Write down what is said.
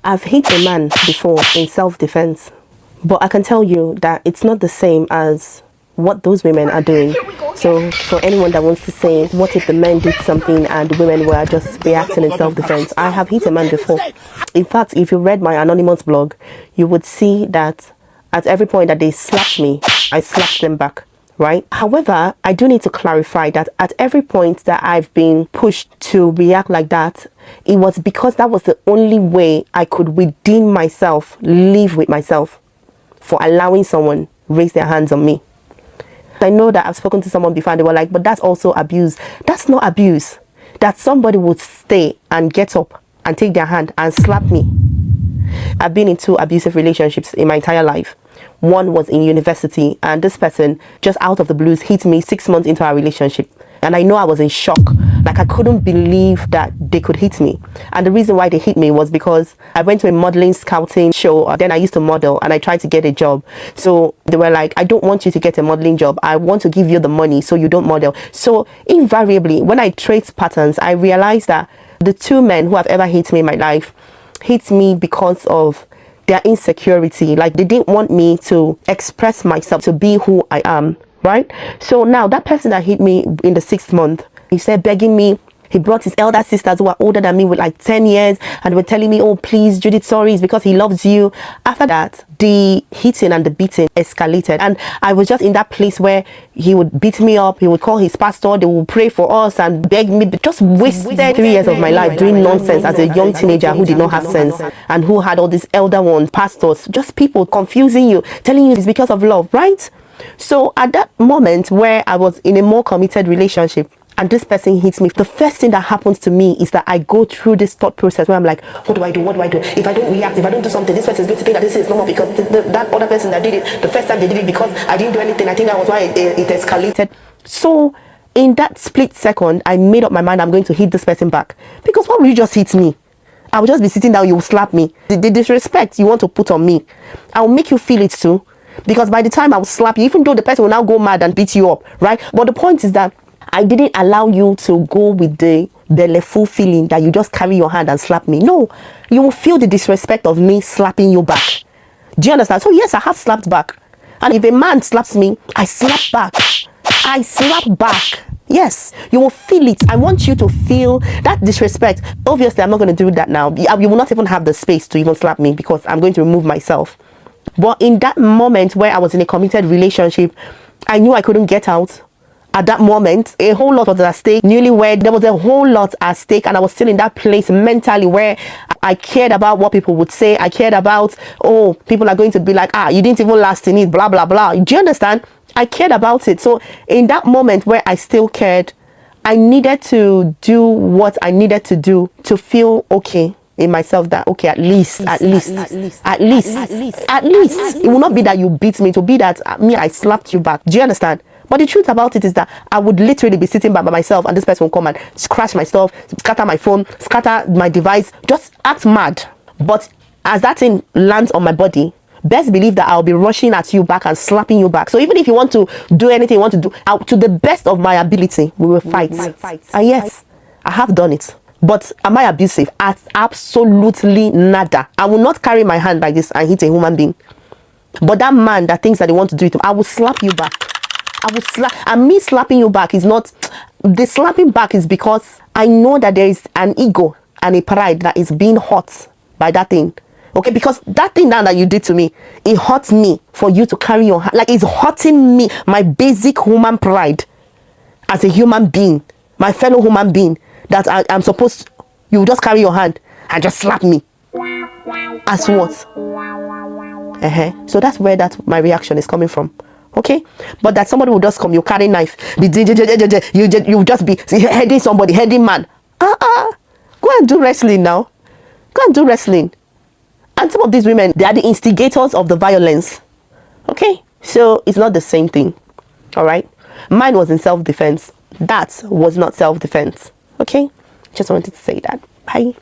I've hit a man before in self-defense, but I can tell you that it's not the same as what those women are doing. So for anyone that wants to say, what if the men did something and women were just reacting in self-defense? I have hit a man before. In fact, if you read my anonymous blog, you would see that at every point that they slapped me, I slapped them back, right? However, I do need to clarify that at every point that I've been pushed to react like that, it was because that was the only way I could redeem myself, live with myself, for allowing someone raise their hands on me. I know that I've spoken to someone before and they were like, but that's also abuse. That's not abuse. That somebody would stay and get up and take their hand and slap me. I've been in 2 abusive relationships in my entire life. One was in university, and this person just out of the blues hit me 6 months into our relationship. And I know I was in shock. Like, I couldn't believe that they could hit me. And the reason why they hit me was because I went to a modeling scouting show. Then I used to model and I tried to get a job. So they were like, I don't want you to get a modeling job. I want to give you the money so you don't model. So invariably, when I trace patterns, I realized that the 2 men who have ever hit me in my life hit me because of their insecurity. Like, they didn't want me to express myself, to be who I am. Right? So now that person that hit me in the 6th month, he said begging me, he brought his elder sisters who are older than me with like 10 years and were telling me, oh please Judith, sorry, it's because he loves you. After that, the hitting and the beating escalated, and I was just in that place where he would beat me up, he would call his pastor, they would pray for us and beg me. Just wasted 3 years of my life doing nonsense as a young teenager who did not have sense and who had all these elder ones, pastors, just people confusing you, telling you it's because of love, right? So at that moment where I was in a more committed relationship and this person hits me, the first thing that happens to me is that I go through this thought process where I'm like, what do I do? What do I do? If I don't react, if I don't do something, this person is going to think that this is normal because that other person that did it, the first time they did it because I didn't do anything. I think that was why it escalated. So in that split second, I made up my mind I'm going to hit this person back. Because why would you just hit me? I will just be sitting down, you will slap me. The disrespect you want to put on me, I will make you feel it too. Because by the time I will slap you, even though the person will now go mad and beat you up, right? But the point is that I didn't allow you to go with the bellyful feeling that you just carry your hand and slap me. No, you will feel the disrespect of me slapping you back. Do you understand? So yes, I have slapped back. And if a man slaps me, I slap back. I slap back. Yes, you will feel it. I want you to feel that disrespect. Obviously, I'm not going to do that now. You will not even have the space to even slap me because I'm going to remove myself. But in that moment where I was in a committed relationship, I knew I couldn't get out. At that moment, a whole lot was at stake. Newlywed, there was a whole lot at stake, and I was still in that place mentally where I cared about what people would say. I cared about, oh, people are going to be like, you didn't even last in it, blah, blah, blah. Do you understand? I cared about it. So in that moment where I still cared, I needed to do what I needed to do to feel okay in myself, that okay, at least it will not be that you beat me, it will be that I slapped you back. Do you understand? But the truth about it is that I would literally be sitting by myself and this person will come and scratch my stuff, scatter my phone, scatter my device, just act mad. But as that thing lands on my body, best believe that I'll be rushing at you back and slapping you back. So even if you want to do anything you want to do, to the best of my ability, we will fight. And yes, I have done it. But am I abusive? Absolutely nada. I will not carry my hand like this and hit a human being. But that man that thinks that they want to do it, I will slap you back. I will slap. And me slapping you back is not, the slapping back is because I know that there is an ego and a pride that is being hurt by that thing. Okay, because that thing now that you did to me, it hurts me for you to carry your hand. Like, it's hurting me, my basic human pride as a human being, my fellow human being, that I'm supposed to, you just carry your hand and just slap me. As what? So that's where my reaction is coming from. Okay? But that somebody will just come, you carry knife, you just be heading somebody, heading man. Go and do wrestling now. Go and do wrestling. And some of these women, they are the instigators of the violence. Okay? So it's not the same thing. Alright? Mine was in self-defense. That was not self-defense. Okay? Just wanted to say that. Bye.